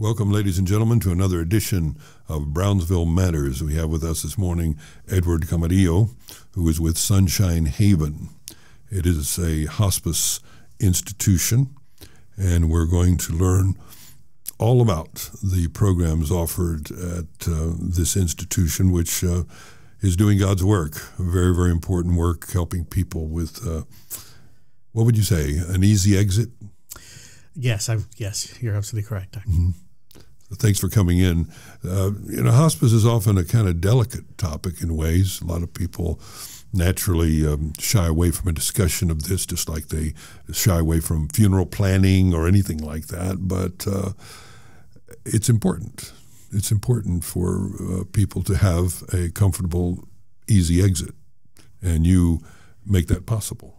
Welcome, ladies and gentlemen, to another edition of Brownsville Matters. We have with us this morning Edward Camarillo, who is with Sunshine Haven. It is a hospice institution, and we're going to learn all about the programs offered at this institution, which is doing God's work, very, very important work, helping people with, what would you say, an easy exit? Yes, you're absolutely correct, Doctor. Mm-hmm. Thanks for coming in. Hospice is often a kind of delicate topic in ways. A lot of people naturally shy away from a discussion of this, just like they shy away from funeral planning or anything like that. But it's important. It's important for people to have a comfortable, easy exit, and you make that possible.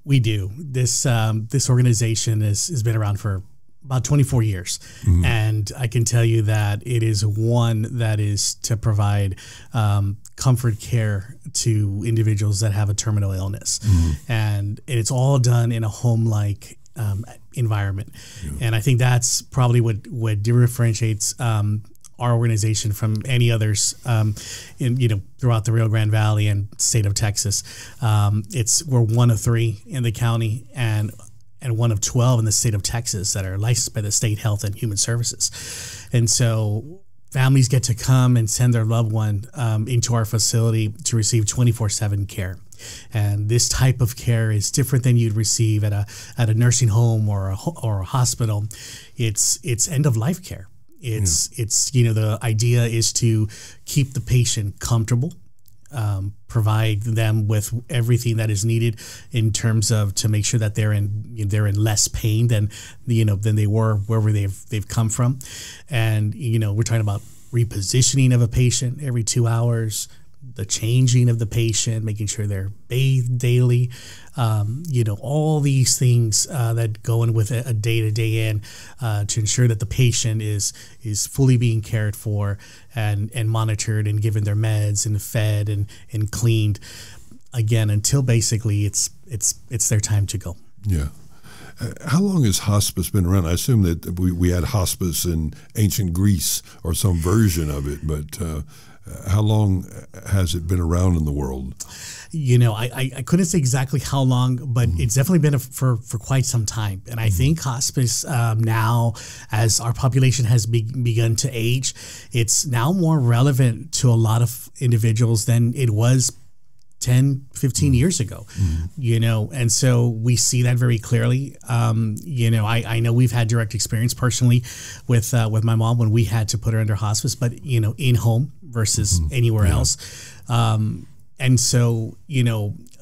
We do. This organization has been around for about 24 years. Mm-hmm. And I can tell you that it is one that is to provide comfort care to individuals that have a terminal illness. Mm-hmm. And it's all done in a home-like environment. Yeah. And I think that's probably what differentiates our organization from any others throughout the Rio Grande Valley and state of Texas. We're one of 3 in the county and one of 12 in the state of Texas that are licensed by the State Health and Human Services. And so families get to come and send their loved one into our facility to receive 24/7 care. And this type of care is different than you'd receive at a nursing home or a hospital. It's end of life care. It's the idea is to keep the patient comfortable, provide them with everything that is needed in terms of to make sure that they're in less pain than they were wherever they've come from. And we're talking about repositioning of a patient every 2 hours, the changing of the patient, making sure they're bathed daily, all these things that go in with a day-to-day in to ensure that the patient is fully being cared for and monitored and given their meds and fed and cleaned, again, until basically it's their time to go. Yeah. How long has hospice been around? I assume that we had hospice in ancient Greece or some version of it, but how long has it been around in the world? I couldn't say exactly how long, but it's definitely been for quite some time. And I think hospice now, as our population has begun to age, it's now more relevant to a lot of individuals than it was 10, 15 years ago, and so we see that very clearly. I know we've had direct experience personally with my mom when we had to put her under hospice, but, in home versus anywhere else. And so,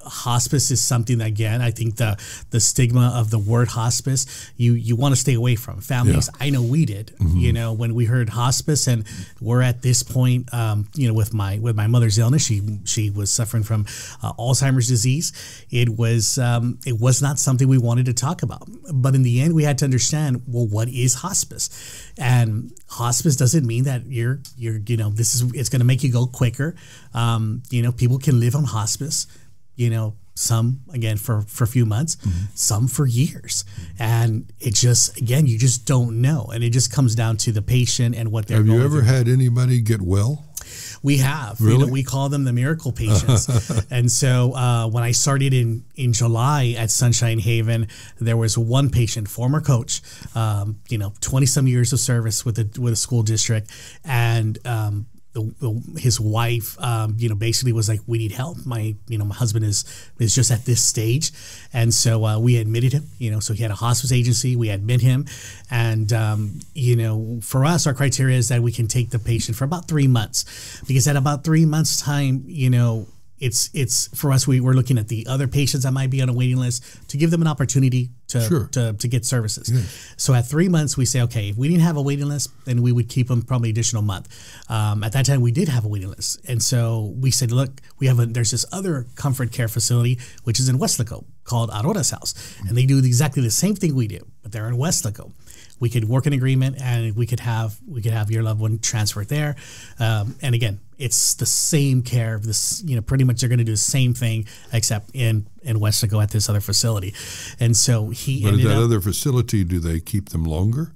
hospice is something that, again, I think the stigma of the word hospice, you want to stay away from. Families, I know we did, when we heard hospice, and we're at this point, with my mother's illness, she was suffering from Alzheimer's disease. It was not something we wanted to talk about. But in the end, we had to understand, well, what is hospice? And hospice doesn't mean that it's going to make you go quicker. People can live on hospice, some, again, for a few months, some for years. And it just, again, you just don't know. And it just comes down to the patient and what they're going through. Have you ever had anybody get well? We have. Really? We call them the miracle patients. And so when I started in July at Sunshine Haven, there was one patient, former coach, 20-some years of service with a school district, and his wife, basically was like, we need help. My husband is just at this stage. And so we admitted him, so he had a hospice agency. We admit him. And, for us, our criteria is that we can take the patient for about 3 months, because at about 3 months time, it's for us, we're looking at the other patients that might be on a waiting list to give them an opportunity to get services. Yes. So at 3 months, we say, okay, if we didn't have a waiting list, then we would keep them probably additional month. At that time, we did have a waiting list. And so we said, look, there's this other comfort care facility, which is in Weslaco, called Aurora's House. And they do exactly the same thing we do, but they're in Weslaco. We could work an agreement, and we could have your loved one transferred there. And again, it's the same care. Pretty much they're going to do the same thing, except in Weslaco at this other facility. And so he But ended at that up, other facility, do they keep them longer?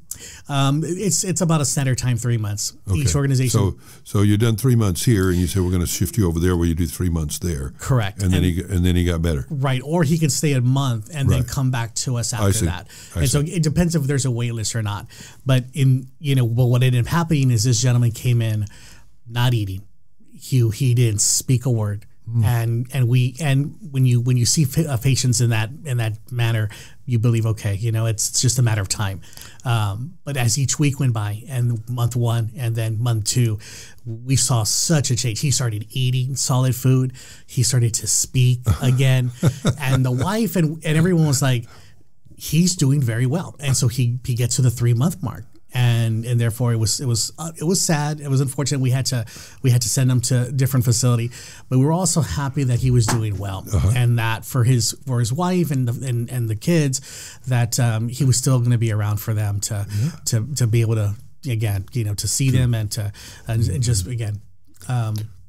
It's about a standard time, 3 months. Okay. Each organization. So you've done 3 months here, and you say we're going to shift you over there, where you do 3 months there. Correct. And then he got better. Right, or he can stay a month and then come back to us after that. So it depends if there's a wait list or not. But what ended up happening is this gentleman came in not eating. He didn't speak a word. And when you see patients in that manner, you believe, okay, it's just a matter of time. But as each week went by, and month 1 and then month 2, we saw such a change. He started eating solid food. He started to speak again, and the wife and everyone was like, he's doing very well. And so he gets to the 3-month mark. And therefore it was sad. It was unfortunate. We had to send him to a different facility, but we were also happy that he was doing well, and that for his wife and the kids, that he was still going to be around for them to be able to again to see them and just again.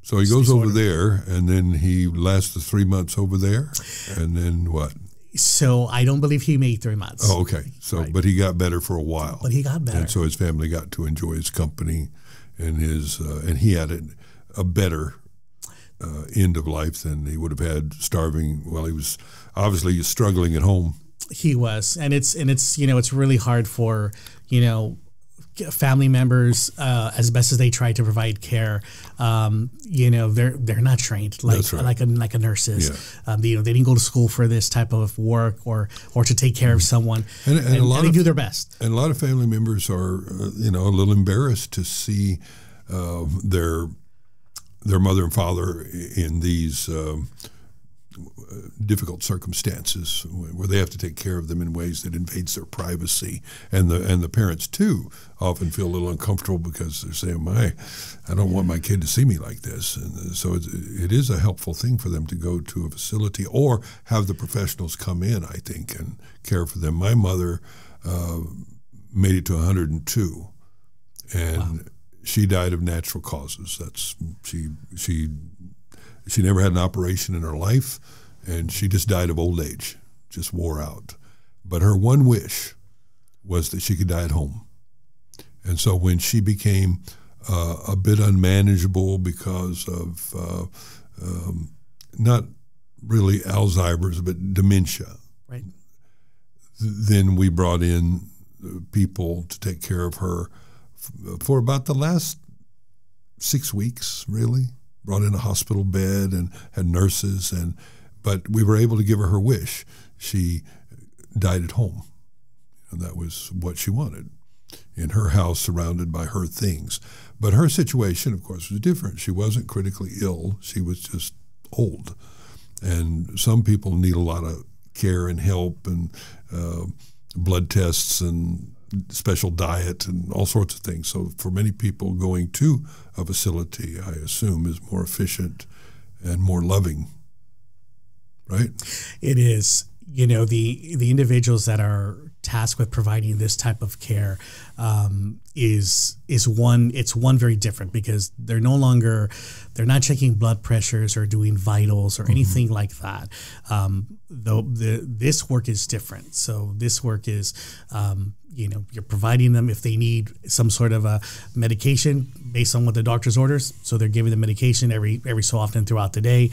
So he goes over there, and then he lasts the 3 months over there, and then what? So I don't believe he made 3 months. Oh, okay. So, right. But he got better for a while. But he got better, and so his family got to enjoy his company, and and he had a better end of life than he would have had starving. Well, he was obviously struggling at home. He was, and it's it's really hard for family members, as best as they try to provide care, they're not trained like a nurse is. Yeah. They didn't go to school for this type of work or to take care of someone, and they do their best. And a lot of family members are a little embarrassed to see their mother and father in these difficult circumstances where they have to take care of them in ways that invades their privacy, and the parents too often feel a little uncomfortable because they're saying, I don't want my kid to see me like this. And so it is a helpful thing for them to go to a facility or have the professionals come in, I think, and care for them. My mother made it to 102, and she died of natural causes. She never had an operation in her life, and she just died of old age, just wore out. But her one wish was that she could die at home. And so when she became a bit unmanageable because of not really Alzheimer's, but dementia, right, then we brought in people to take care of her for about the last 6 weeks, really. Brought in a hospital bed and had nurses, but we were able to give her wish. She died at home, and that was what she wanted, in her house surrounded by her things. But her situation, of course, was different. She wasn't critically ill. She was just old. And some people need a lot of care and help and blood tests and special diet and all sorts of things. So for many people, going to a facility, I assume, is more efficient and more loving, right? It is. The individuals that are tasked with providing this type of care is one very different, because they're not checking blood pressures or doing vitals or anything like that. Though this work is different. So this work is you're providing them if they need some sort of a medication based on what the doctor's orders. So they're giving the medication every so often throughout the day.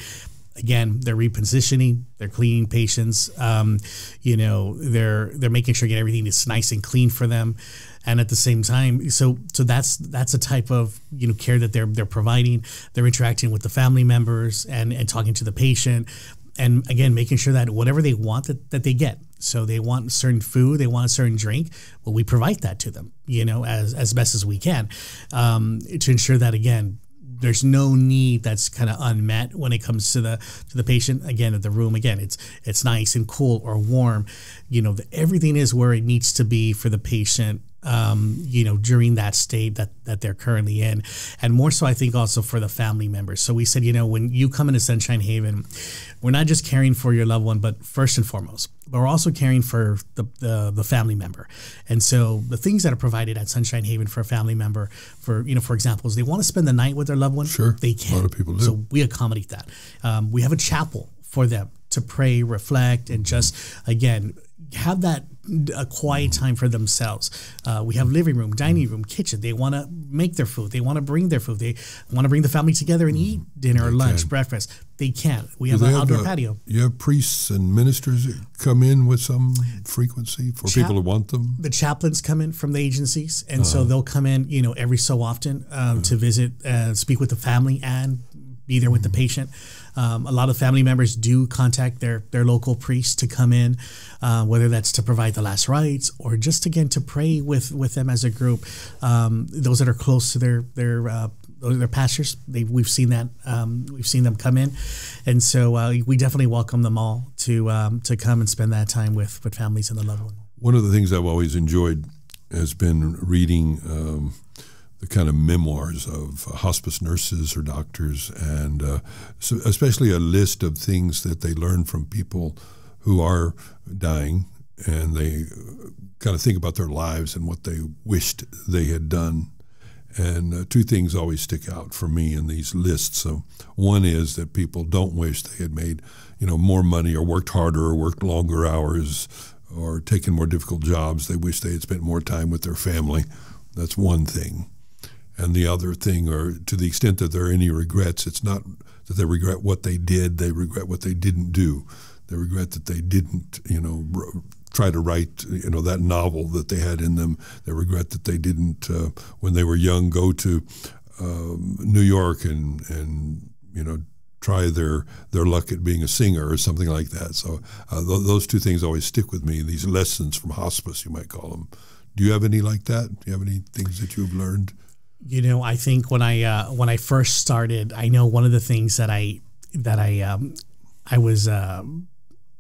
Again, they're repositioning, they're cleaning patients, they're making sure everything is nice and clean for them. And at the same time, so that's a type of care that they're providing. They're interacting with the family members and talking to the patient, and again making sure that whatever they want that they get. So they want certain food, they want a certain drink. Well, we provide that to them, as best as we can, to ensure that again, there's no need that's kind of unmet when it comes to the patient. Again, at the room, again, it's nice and cool or warm. Everything is where it needs to be for the patient. During that state that they're currently in, and more so, I think also for the family members. So we said, when you come into Sunshine Haven, we're not just caring for your loved one, but first and foremost, but we're also caring for the family member. And so the things that are provided at Sunshine Haven for a family member, for example, is they want to spend the night with their loved one. Sure, they can. A lot of people do. So we accommodate that. We have a chapel for them to pray, reflect, and just again have that a quiet time for themselves. We have living room, dining room, kitchen. They want to make their food. They want to bring their food. They want to bring the family together and eat dinner, lunch, breakfast. They can't. We have an outdoor patio. You have priests and ministers that come in with some frequency for people who want them? The chaplains come in from the agencies, and so they'll come in, every so often to visit, speak with the family, and be there with the patient. A lot of family members do contact their local priest to come in, whether that's to provide the last rites or just, again, to pray with them as a group. Those that are close to their pastors, we've seen that. We've seen them come in. And so we definitely welcome them all to come and spend that time with families and the loved one. One of the things I've always enjoyed has been reading the kind of memoirs of hospice nurses or doctors, and so especially a list of things that they learn from people who are dying, and they kind of think about their lives and what they wished they had done. And two things always stick out for me in these lists. So one is that people don't wish they had made, more money or worked harder or worked longer hours or taken more difficult jobs. They wish they had spent more time with their family. That's one thing. And the other thing, or to the extent that there are any regrets, it's not that they regret what they did, they regret what they didn't do. They regret that they didn't, try to write, that novel that they had in them. They regret that they didn't, when they were young, go to New York and try their luck at being a singer or something like that. So those two things always stick with me, these lessons from hospice, you might call them. Do you have any like that? Do you have any things that you've learned? I think when I first started, I know one of the things that I was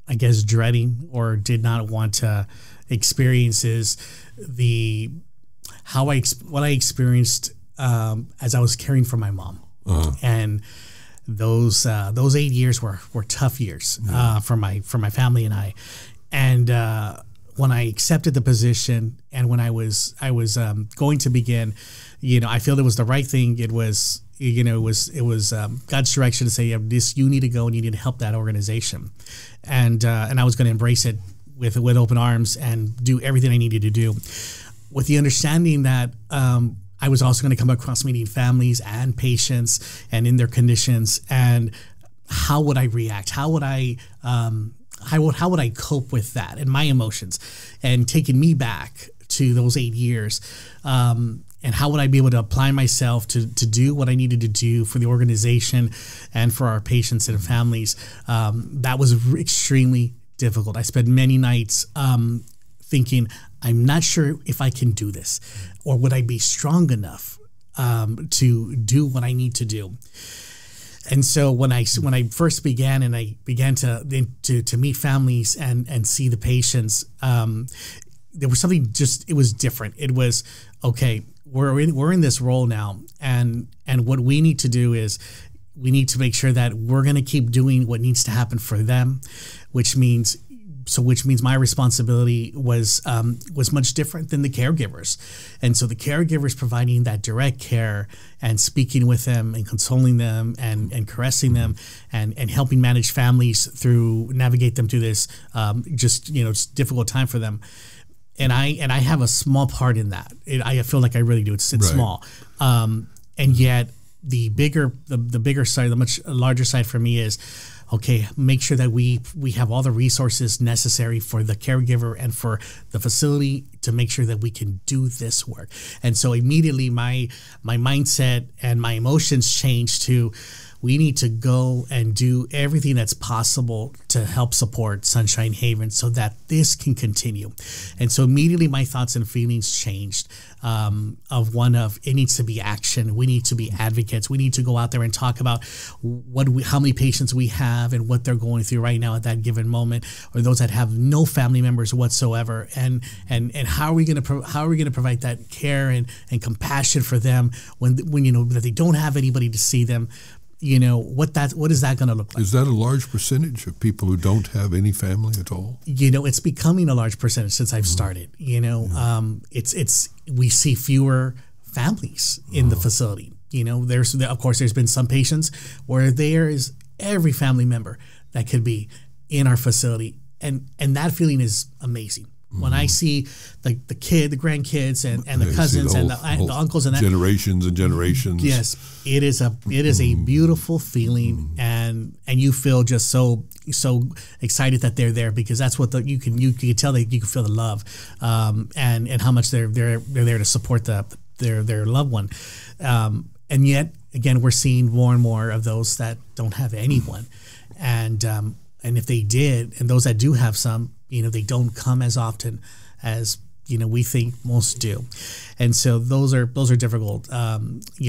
I guess dreading or did not want to experience is what I experienced as I was caring for my mom, and those 8 years were tough years for my family and I, and when I accepted the position and when I was going to begin, I feel it was the right thing. It was God's direction to say, you need to go and you need to help that organization, and I was going to embrace it with open arms and do everything I needed to do, with the understanding that I was also going to come across meeting families and patients and in their conditions, and how would I react? How would I cope with that and my emotions, and taking me back to those 8 years, and how would I be able to apply myself to do what I needed to do for the organization and for our patients and families. That was extremely difficult. I spent many nights thinking, I'm not sure if I can do this, or would I be strong enough to do what I need to do. And so when I first began and I began to meet families and see the patients, there was something it was different. It was, okay, we're in this role now, and what we need to do is we need to make sure that we're going to keep doing what needs to happen for them, which means my responsibility was much different than the caregivers. And so the caregivers providing that direct care and speaking with them and consoling them and caressing them and helping manage families navigate them through this just difficult time for them. And I have a small part in that. I feel like I really do. It's right. Small. And yet the bigger side, the much larger side for me is, okay, make sure that we have all the resources necessary for the caregiver and for the facility to make sure that we can do this work. And so immediately my mindset and my emotions changed to, we need to go and do everything that's possible to help support Sunshine Haven so that this can continue. And so immediately my thoughts and feelings changed of it needs to be action. We need to be advocates. We need to go out there and talk about how many patients we have and what they're going through right now at that given moment, or those that have no family members whatsoever. And how are we going to provide that care and compassion for them when that they don't have anybody to see them. What is that going to look like? Is that a large percentage of people who don't have any family at all? It's becoming a large percentage since I've started. We see fewer families in the facility. There's been some patients where there is every family member that could be in our facility, and that feeling is amazing. When I see the grandkids and the cousins and the uncles and that, generations and generations. Yes, it is a beautiful feeling, and you feel just so excited that they're there, because that's what you can tell that you can feel the love, and how much they're there to support their loved one, and yet again we're seeing more and more of those that don't have anyone, and if they did, and those that do have some, they don't come as often as we think most do, and so those are difficult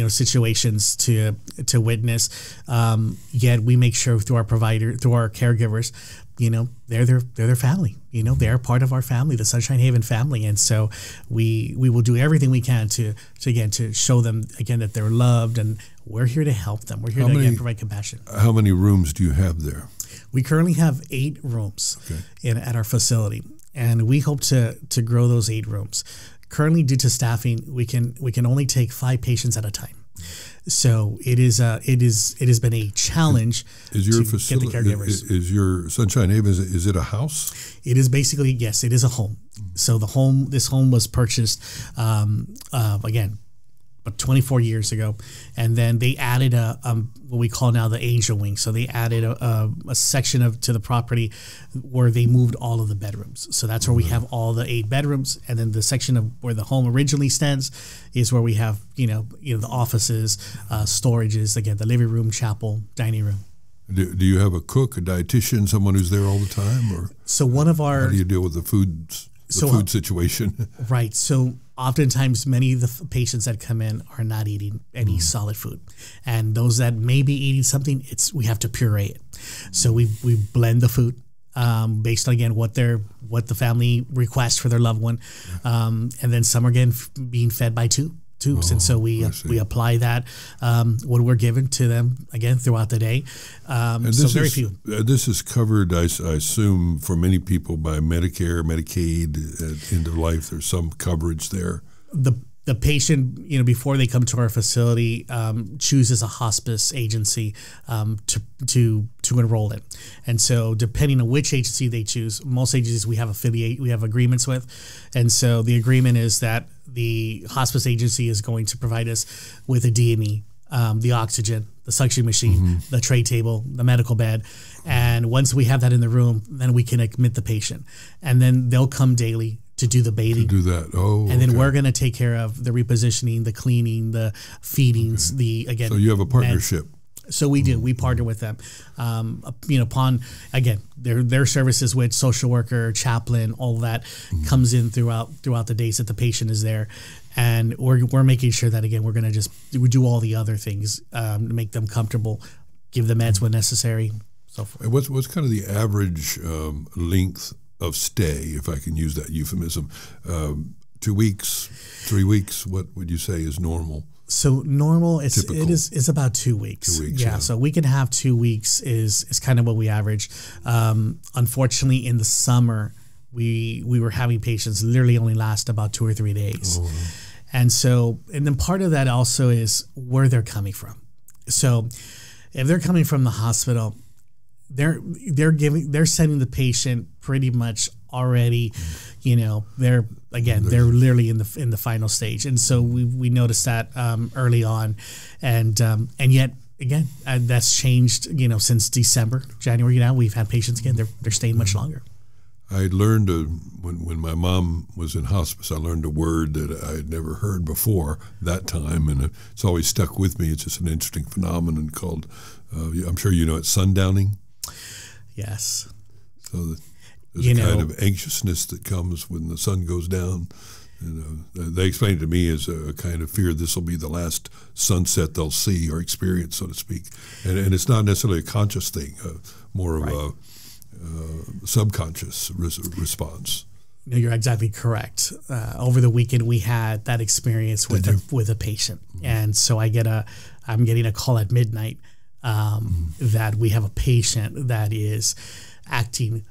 situations to witness. Yet we make sure through our caregivers, they're their family. They're part of our family, the Sunshine Haven family, and so we will do everything we can to show them again that they're loved, and we're here to help them. We're here to provide compassion. How many rooms do you have there? We currently have 8 rooms at our facility, and we hope to grow those 8 rooms. Currently, due to staffing, we can only take 5 patients at a time. So it has been a challenge to get the caregivers. Is your Sunshine Haven, is it a house? It is basically, yes, it is a home. So this home was purchased again, but 24 years ago, and then they added what we call now the angel wing. So they added a section to the property where they moved all of the bedrooms. So that's where we have all the 8 bedrooms, and then the section of where the home originally stands is where we have the offices, storages, again the living room, chapel, dining room. Do you have a cook, a dietitian, someone who's there all the time, or so one of our? How do you deal with the food situation? Right. So oftentimes, many of the patients that come in are not eating any solid food, and those that may be eating something, we have to puree it. So we blend the food based on again what the family requests for their loved one, and then some are being fed by tubes, and so we apply that what we're given to them again throughout the day. And so very few. This is covered, I assume, for many people by Medicare, Medicaid, end of life. There's some coverage there. The patient, before they come to our facility, chooses a hospice agency to enroll in, and so depending on which agency they choose, most agencies we have agreements with, and so the agreement is that the hospice agency is going to provide us with a DME, the oxygen, the suction machine, the tray table, the medical bed, and once we have that in the room, then we can admit the patient, and then they'll come daily to do the bathing. To do that. And then we're going to take care of the repositioning, the cleaning, the feedings, again. So you have a partnership. So we do. We partner with them. Upon again their services with social worker, chaplain, all that comes in throughout the days that the patient is there, and we're making sure that again we do all the other things to make them comfortable, give the meds when necessary, so forth. And what's kind of the average length of stay, if I can use that euphemism? 2 weeks, 3 weeks. What would you say is normal? So normal, it is about 2 weeks. 2 weeks, yeah. So we can have 2 weeks is kind of what we average. Unfortunately, in the summer, we were having patients literally only last about 2 or 3 days, and then part of that also is where they're coming from. So if they're coming from the hospital, they're sending the patient pretty much already, they're literally in the final stage, and so we noticed that early on, and yet again that's changed since December, January. Now we've had patients again, they're staying much longer. I learned when my mom was in hospice, I learned a word that I had never heard before that time, and it's always stuck with me. It's just an interesting phenomenon called I'm sure you know it, sundowning. Yes. So there's a kind of anxiousness that comes when the sun goes down. They explained it to me as a kind of fear this will be the last sunset they'll see or experience, so to speak. And it's not necessarily a conscious thing, more of a subconscious response. No, you're exactly correct. Over the weekend, we had that experience with a patient, and so I'm getting a call at midnight that we have a patient that is acting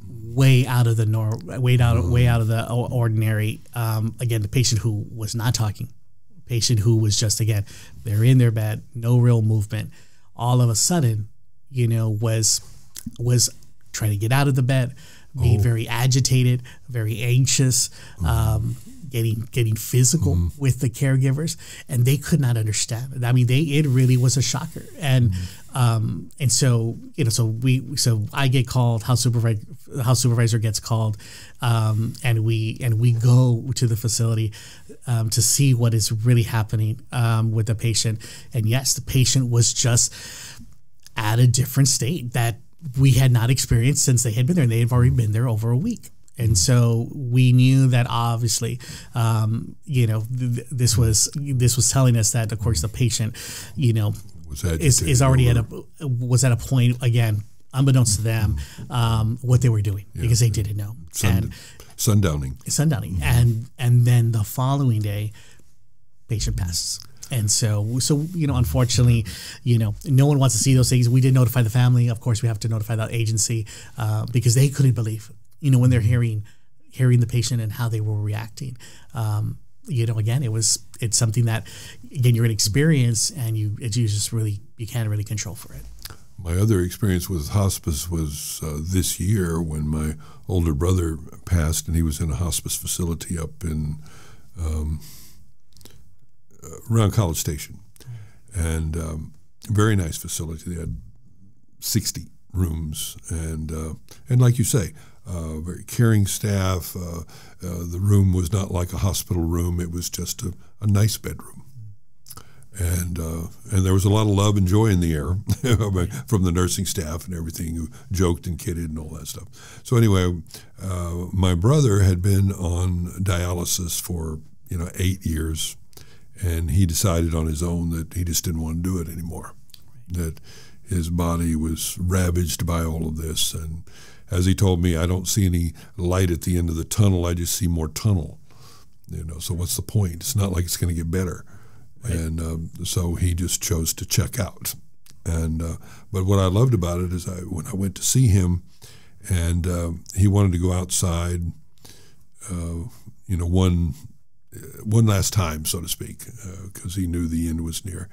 way out of the norm, way out of the ordinary. Again, the patient who was not talking, patient who was just they're in their bed, no real movement. All of a sudden, was trying to get out of the bed, being very agitated, very anxious, getting physical with the caregivers, and they could not understand. I mean, it really was a shocker. And so I get called, house supervisor gets called, and we go to the facility to see what is really happening with the patient. And yes, the patient was just at a different state that we had not experienced since they had been there, and they had already been there over a week. And so we knew that obviously, this was telling us that, of course, the patient, is already was at a point, again, unbeknownst to them, what they were doing, because they didn't know. Sundowning. And then the following day, patient passes. And so unfortunately, no one wants to see those things. We did notify the family. Of course, we have to notify the agency because they couldn't believe, when they're hearing the patient and how they were reacting. Again, it's something that, again, you're going to experience, and you can't really control for it. My other experience with hospice was this year when my older brother passed, and he was in a hospice facility up in around College Station, and very nice facility. They had 60 rooms, and like you say, very caring staff. The room was not like a hospital room; it was just a nice bedroom, and there was a lot of love and joy in the air from the nursing staff and everything, who joked and kidded and all that stuff. So anyway, my brother had been on dialysis for 8 years. And he decided on his own that he just didn't want to do it anymore, that his body was ravaged by all of this. And as he told me, I don't see any light at the end of the tunnel. I just see more tunnel. So what's the point? It's not like it's going to get better. Right. And so he just chose to check out. And but what I loved about it is when I went to see him, and he wanted to go outside, one last time, so to speak, because he knew the end was near.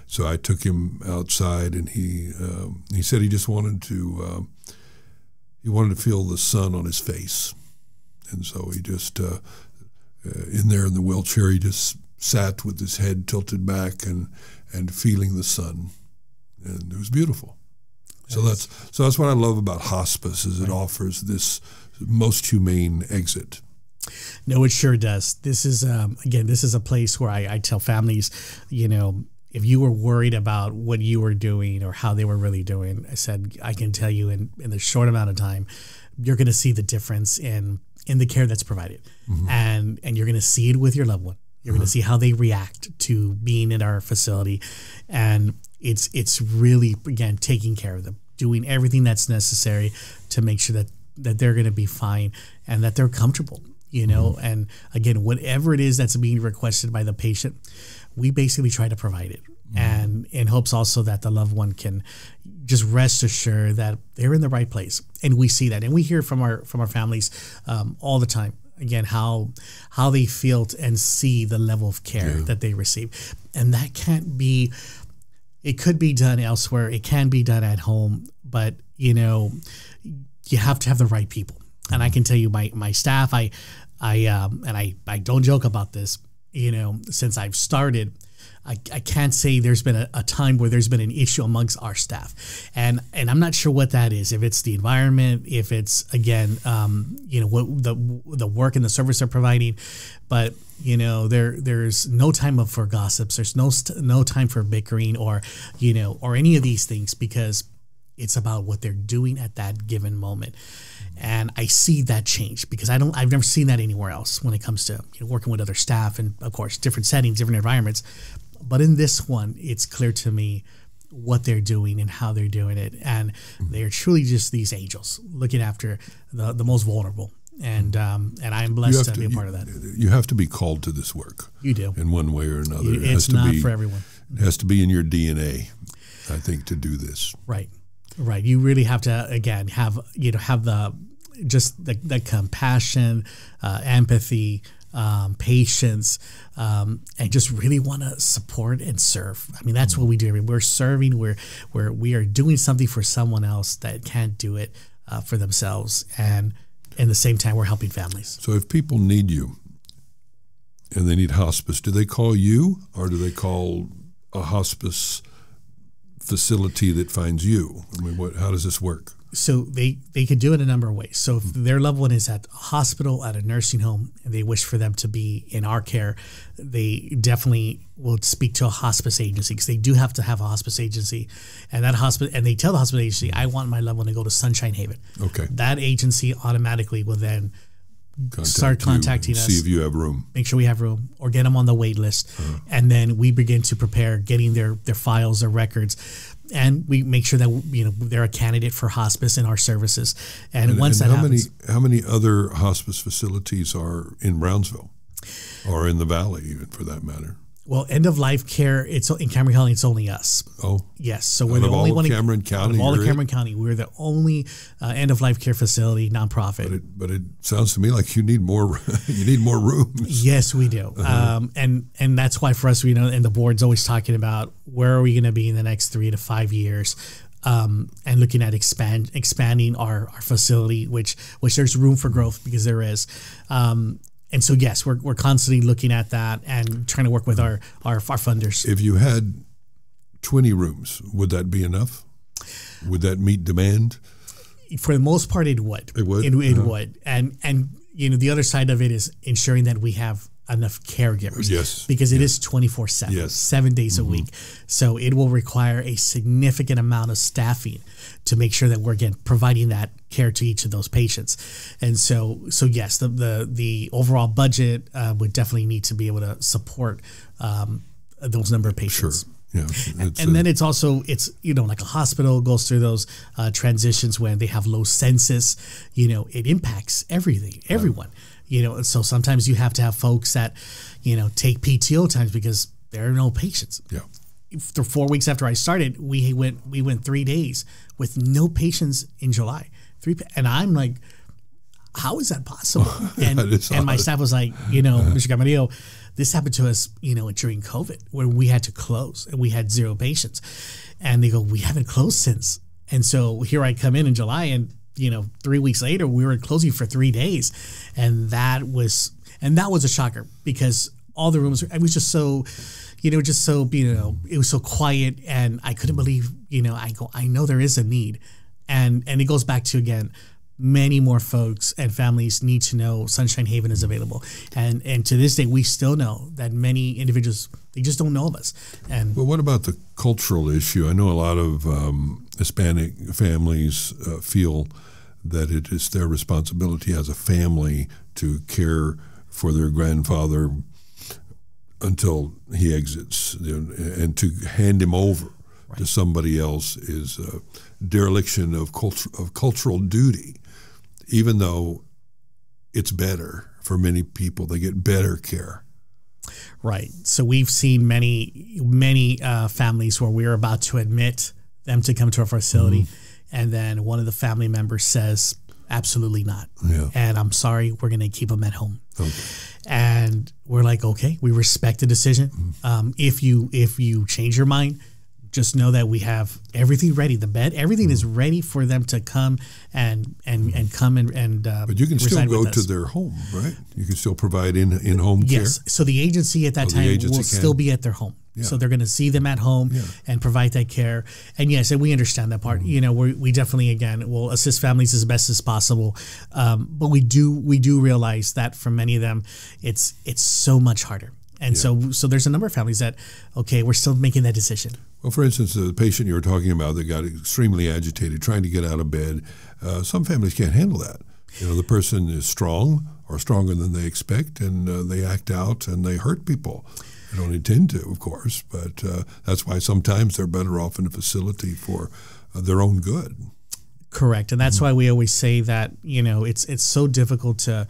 So I took him outside, and he said he just wanted to feel the sun on his face, and so he just in there in the wheelchair, he just sat with his head tilted back and feeling the sun, and it was beautiful. So that's what I love about hospice, is it offers this most humane exit. No, it sure does. This is, this is a place where I tell families, if you were worried about what you were doing or how they were really doing, I said, I can tell you in the short amount of time, you're going to see the difference in the care that's provided. Mm-hmm. And you're going to see it with your loved one. You're going to see how they react to being in our facility. And it's really, again, taking care of them, doing everything that's necessary to make sure that they're going to be fine and that they're comfortable. And again, whatever it is that's being requested by the patient, we basically try to provide it. And in hopes also that the loved one can just rest assured that they're in the right place. And we see that. And we hear from our families all the time, again, how they feel and see the level of care that they receive. And that it could be done elsewhere. It can be done at home, but you have to have the right people. And I can tell you, my staff, I don't joke about this, since I've started, I can't say there's been a time where there's been an issue amongst our staff. And I'm not sure what that is, if it's the environment, if it's, again, what the work and the service they're providing. But, there's no time for gossips. There's no time for bickering or any of these things, because it's about what they're doing at that given moment. And I see that change because I've never seen that anywhere else when it comes to working with other staff and, of course, different settings, different environments. But in this one, it's clear to me what they're doing and how they're doing it. And they're truly just these angels looking after the most vulnerable. And I'm blessed to be a part of that. You have to be called to this work. You do. In one way or another. It's not for everyone. It has to be in your DNA, I think, to do this. Right. Right. You really have to, again, have the compassion, empathy, patience, and just really want to support and serve. I mean, that's what we do. I mean, we're serving. We are doing something for someone else that can't do it for themselves, and And the same time, we're helping families. So if people need you and they need hospice, do they call you or do they call a hospice facility that finds you? I mean, how does this work? So they could do it a number of ways. So if their loved one is at a hospital, at a nursing home, and they wish for them to be in our care, they definitely will speak to a hospice agency, because they do have to have a hospice agency. And that hospice, and they tell the hospice agency, I want my loved one to go to Sunshine Haven. Okay. That agency automatically will then start contacting us. See if you have room. Make sure we have room, or get them on the wait list. And then we begin to prepare getting their files, their records. And we make sure that they're a candidate for hospice in our services. And once that happens, how many other hospice facilities are in Brownsville, or in the Valley, even for that matter? Well, end of life care, it's in Camarillo. It's only us. Oh, yes. So we're the only one in Cameron County. All of Cameron County, we're the only end of life care facility, nonprofit. But it sounds to me like you need more. You need more rooms. Yes, we do. And that's why for us, and the board's always talking about where are we going to be in the next 3 to 5 years. And looking at expanding our facility, which there's room for growth, because there is. And so, yes, we're constantly looking at that and trying to work with our funders. If you had 20 rooms, would that be enough? Would that meet demand? For the most part, it would. It would? It would. And the other side of it is ensuring that we have enough caregivers. Yes. Because it is 24/7, yes. 7 days a week. So it will require a significant amount of staffing to make sure that we're, again, providing that care to each of those patients. And so yes, the overall budget would definitely need to be able to support those number of patients. Sure. Yeah. And then it's like a hospital goes through those transitions when they have low census. It impacts everyone. So sometimes you have to have folks that, take PTO times because there are no patients. Yeah. For 4 weeks after I started, we went 3 days with no patients in July. And I'm like, how is that possible? And my staff was like, Mr. Camarillo, this happened to us, during COVID, where we had to close and we had 0 patients. And they go, we haven't closed since. And so here I come in July, and 3 weeks later, we were closing for 3 days. And that was a shocker, because all the rooms, it was just so, it was so quiet, and I couldn't believe, I know there is a need. And it goes back to, again, many more folks and families need to know Sunshine Haven is available. And to this day, we still know that many individuals, they just don't know of us. But what about the cultural issue? I know a lot of Hispanic families feel that it is their responsibility as a family to care for their grandfather until he exits, and to hand him over to somebody else is a dereliction of cultural duty, even though it's better for many people. They get better care. Right. So we've seen many families where we're about to admit them to come to our facility, and then one of the family members says, absolutely not. Yeah. And I'm sorry, we're going to keep them at home. Okay. And we're like, okay, we respect the decision. If you change your mind, just know that we have everything ready. The bed, everything is ready for them to come and come and but you can still go to their home, right? You can still provide in-home care. Yes. So the agency at that time will still be at their home. Yeah. So they're going to see them at home and provide that care. And yes, and we understand that part. We definitely, again, will assist families as best as possible. But we do realize that for many of them, it's so much harder. And so there's a number of families that, okay, we're still making that decision. Well, for instance, the patient you were talking about that got extremely agitated, trying to get out of bed, some families can't handle that. The person is strong or stronger than they expect, and they act out and they hurt people. They don't intend to, of course, but that's why sometimes they're better off in a facility for their own good. Correct, and that's why we always say that it's so difficult to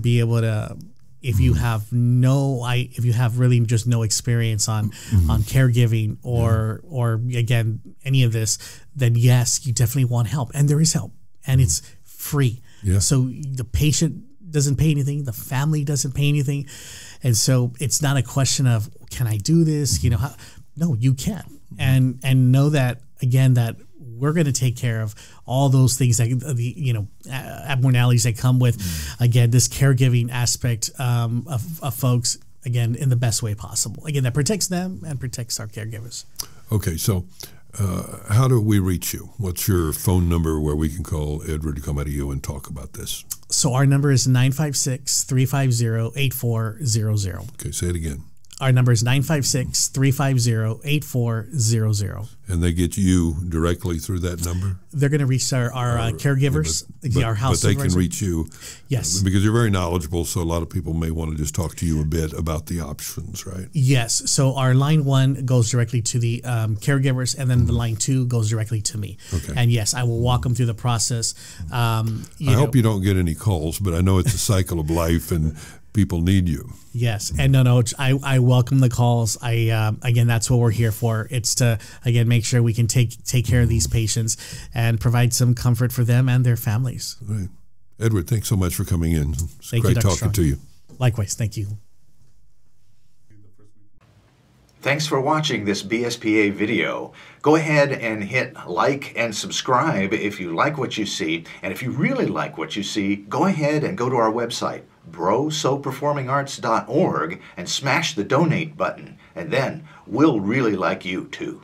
be able to. If you have really just no experience on caregiving or again any of this, then yes, you definitely want help, and there is help, and it's free. Yeah. So the patient doesn't pay anything, the family doesn't pay anything, and so it's not a question of can I do this? No, you can, and know that again that we're going to take care of all those things that abnormalities that come with, again, this caregiving aspect of folks, again, in the best way possible. Again, that protects them and protects our caregivers. Okay, so how do we reach you? What's your phone number where we can call Edward Camarillo and talk about this? So our number is 956-350-8400. Okay, say it again. Our number is 956-350-8400. And they get you directly through that number? They're going to reach our caregivers, our house But they supervisor. can reach you. Yes. Because you're very knowledgeable, so a lot of people may want to just talk to you a bit about the options, right? Yes. So our line 1 goes directly to the caregivers, and then the line 2 goes directly to me. Okay. And yes, I will walk them through the process. I hope you don't get any calls, but I know it's a cycle of life and people need you. Yes, and no, I welcome the calls. Again, that's what we're here for. It's to, again, make sure we can take care of these patients and provide some comfort for them and their families. Right. Edward, thanks so much for coming in. It's Thank great you, Dr. talking Strong. to you. Likewise, thank you. Thanks for watching this BSPA video. Go ahead and hit like and subscribe if you like what you see. And if you really like what you see, go ahead and go to our website, brosoperformingarts.org, and smash the donate button. And then we'll really like you too.